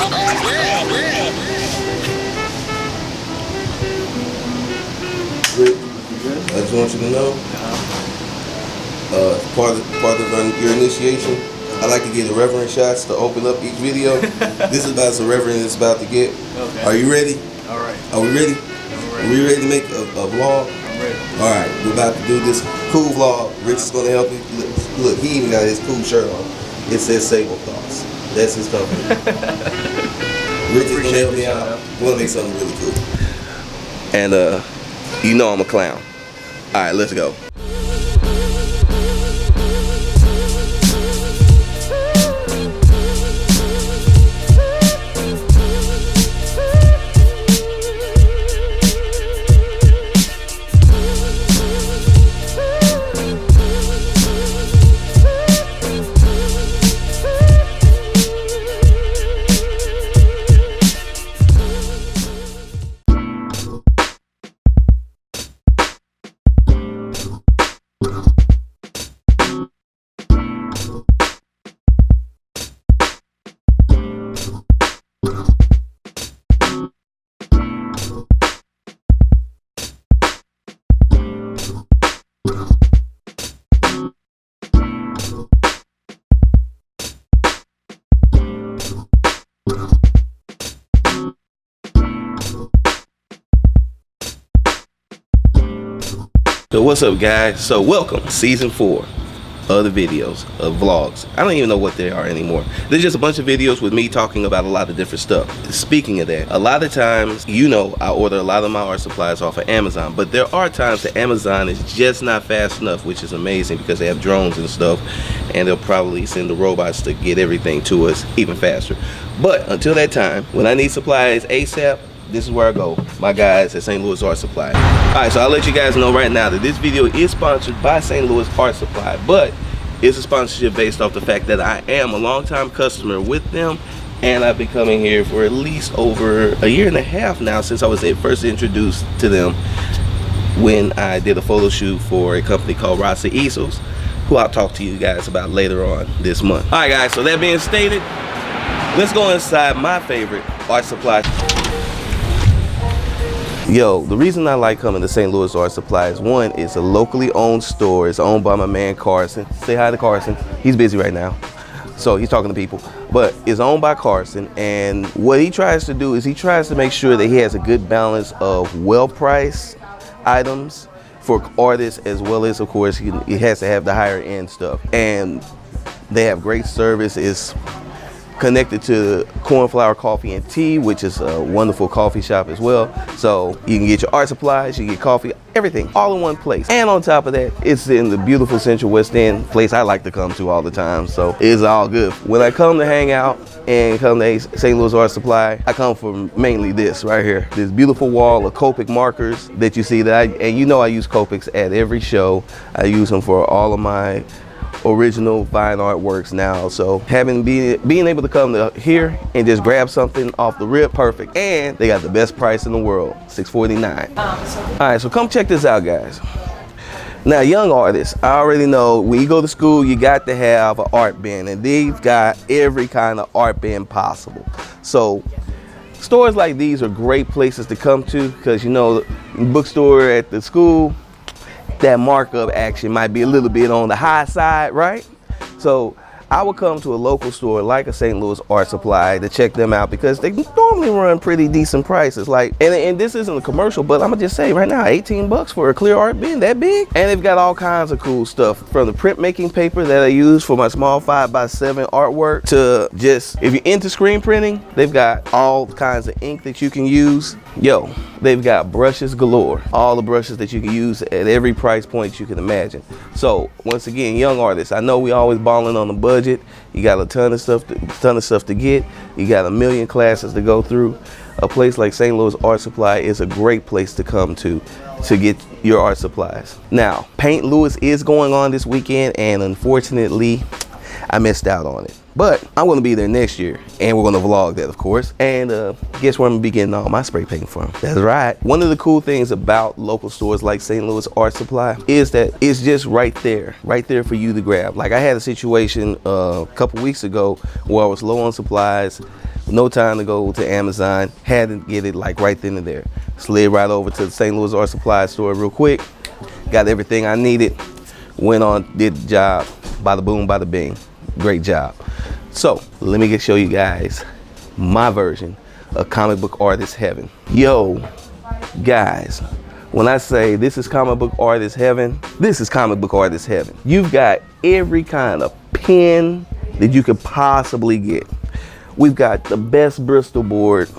I just want you to know, part of your initiation, I like to get the reverend shots to open up each video. This is about as reverend is about to get. Okay. Are you ready? All right. Are we ready? Ready. Are we ready to make a vlog? I'm ready. All right, we're about to do this cool vlog. Rich is going to help you. Look, he even got his cool shirt on. It says Sable Thoughts. That's his company. Rich is going to help me out. We're going to make something really cool. And you know I'm a clown. All right, let's go. So what's up, guys? So welcome season 4 of the videos of vlogs. I don't even know what they are anymore. There's just a bunch of videos with me talking about a lot of different stuff. Speaking of that, a lot of times, you know, I order a lot of my art supplies off of Amazon, but there are times that Amazon is just not fast enough, which is amazing because they have drones and stuff, and they'll probably send the robots to get everything to us even faster. But until that time, when I need supplies ASAP, this is where I go, my guys at St. Louis Art Supply. Alright, so I'll let you guys know right now that this video is sponsored by St. Louis Art Supply, but it's a sponsorship based off the fact that I am a longtime customer with them, and I've been coming here for at least over a year and a half now since I was first introduced to them when I did a photo shoot for a company called Rasa Easels, who I'll talk to you guys about later on this month. Alright guys, so that being stated, let's go inside my favorite art supply. Yo, the reason I like coming to St. Louis Art Supply is, one, it's a locally owned store. It's owned by my man Carson. Say hi to Carson. He's busy right now, so he's talking to people. But it's owned by Carson, and what he tries to do is he tries to make sure that he has a good balance of well-priced items for artists, as well as, of course, he has to have the higher end stuff. And they have great service. It's connected to Cornflower Coffee and Tea, which is a wonderful coffee shop as well. So you can get your art supplies, you can get coffee, everything, all in one place. And on top of that, it's in the beautiful Central West End, place I like to come to all the time. So it's all good. When I come to hang out and come to St. Louis Art Supply, I come for mainly this right here. This beautiful wall of Copic markers that you see that and you know I use Copics at every show. I use them for all of my original fine artworks now, so being able to come to here and just grab something off the rip, perfect. And they got the best price in the world, $6.49. All right, so come check this out, guys. Now, young artists, I already know when you go to school, you got to have an art bin, and they've got every kind of art bin possible. So stores like these are great places to come to, because you know, bookstore at the school, that markup action might be a little bit on the high side, right? So I would come to a local store like a St. Louis Art Supply to check them out, because they normally run pretty decent prices. Like, and this isn't a commercial, but I'm gonna just say right now, 18 bucks for a clear art bin, that big? And they've got all kinds of cool stuff, from the printmaking paper that I use for my small 5x7 artwork, to just, if you're into screen printing, they've got all kinds of ink that you can use. Yo, they've got brushes galore, all the brushes that you can use at every price point you can imagine. So once again, young artists, I know we always balling on the budget. You got a ton of stuff to get. You got a million classes to go through. A place like St. Louis Art Supply is a great place to come to get your art supplies. Now, Paint Louis is going on this weekend, and unfortunately, I missed out on it. But I'm gonna be there next year, and we're gonna vlog that, of course. And guess where I'm gonna be getting all my spray paint from? That's right. One of the cool things about local stores like St. Louis Art Supply is that it's just right there for you to grab. Like, I had a situation a couple weeks ago where I was low on supplies, No time to go to Amazon. Had to get it like right then and there. Slid right over to the St. Louis Art Supply store real quick. Got everything I needed. Went on, did the job. Bada boom, bada bing. Great job. So let me show you guys my version of comic book artist heaven. Yo, guys, when I say this is comic book artist heaven, this is comic book artist heaven. You've got every kind of pen that you could possibly get. We've got the best Bristol board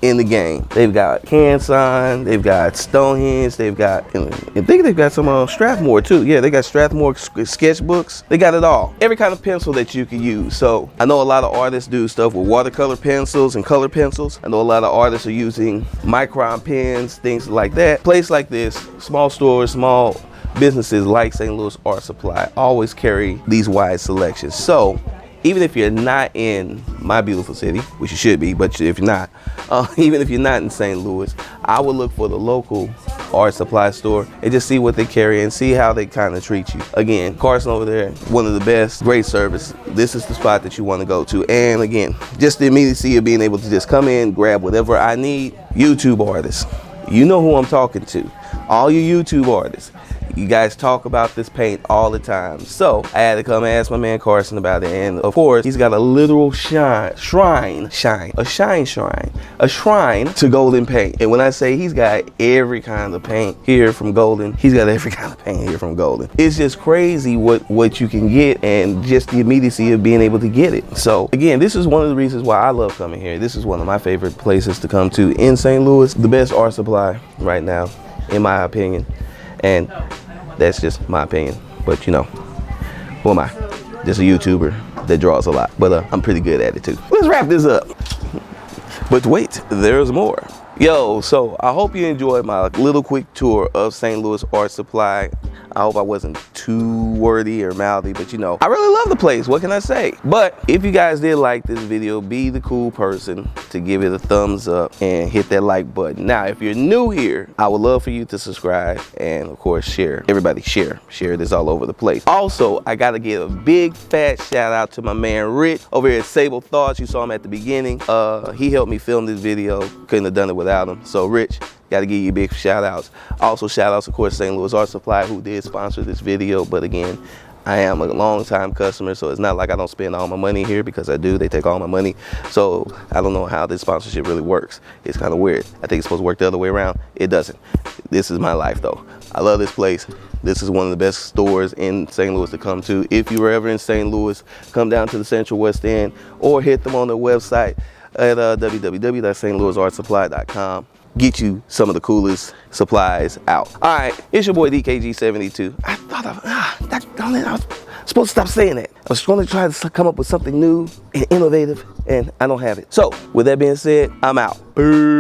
in the game. They've got Canson, they've got Stonehenge, they've got, I think they've got some Strathmore too. Yeah, they got Strathmore sketchbooks. They got it all. Every kind of pencil that you can use. So I know a lot of artists do stuff with watercolor pencils and color pencils. I know a lot of artists are using micron pens, things like that. Place like this, small stores, small businesses like St. Louis Art Supply always carry these wide selections. So even if you're not in my beautiful city, which you should be, but if you're not, even if you're not in St. Louis, I would look for the local art supply store and just see what they carry and see how they kind of treat you. Again, Carson over there, one of the best, great service. This is the spot that you want to go to. And again, just the immediacy of being able to just come in, grab whatever I need. YouTube artists, you know who I'm talking to. All you YouTube artists. You guys talk about this paint all the time. So I had to come and ask my man Carson about it. And of course, he's got a literal shrine to Golden paint. And when I say he's got every kind of paint here from Golden, he's got every kind of paint here from Golden. It's just crazy what you can get and just the immediacy of being able to get it. So again, this is one of the reasons why I love coming here. This is one of my favorite places to come to in St. Louis. The best art supply right now, in my opinion. And that's just my opinion, but you know, who am I? Just a YouTuber that draws a lot, but I'm pretty good at it too. Let's wrap this up. But wait, there's more. Yo, so I hope you enjoyed my little quick tour of St. Louis Art Supply. I hope I wasn't too wordy or mouthy, but you know, I really love the place. What can I say? But if you guys did like this video, be the cool person to give it a thumbs up and hit that like button. Now, if you're new here, I would love for you to subscribe and of course share. Everybody share this all over the place. Also, I gotta give a big fat shout out to my man Rich over here at Sable Thoughts. You saw him at the beginning. He helped me film this video. Couldn't have done it without him. So Rich, got to give you big shout outs. Also shout outs, of course, St. Louis Art Supply, who did sponsor this video. But again, I am a long time customer, so it's not like I don't spend all my money here, because I do. They take all my money. So I don't know how this sponsorship really works. It's kind of weird. I think it's supposed to work the other way around. It doesn't. This is my life though. I love this place. This is one of the best stores in St. Louis to come to. If you were ever in St. Louis, come down to the Central West End or hit them on their website at www.stlouisartsupply.com. Get you some of the coolest supplies out. All right, it's your boy DKG72. I thought I was supposed to stop saying that. I was going to try to come up with something new and innovative, and I don't have it. So with that being said, I'm out. Peace.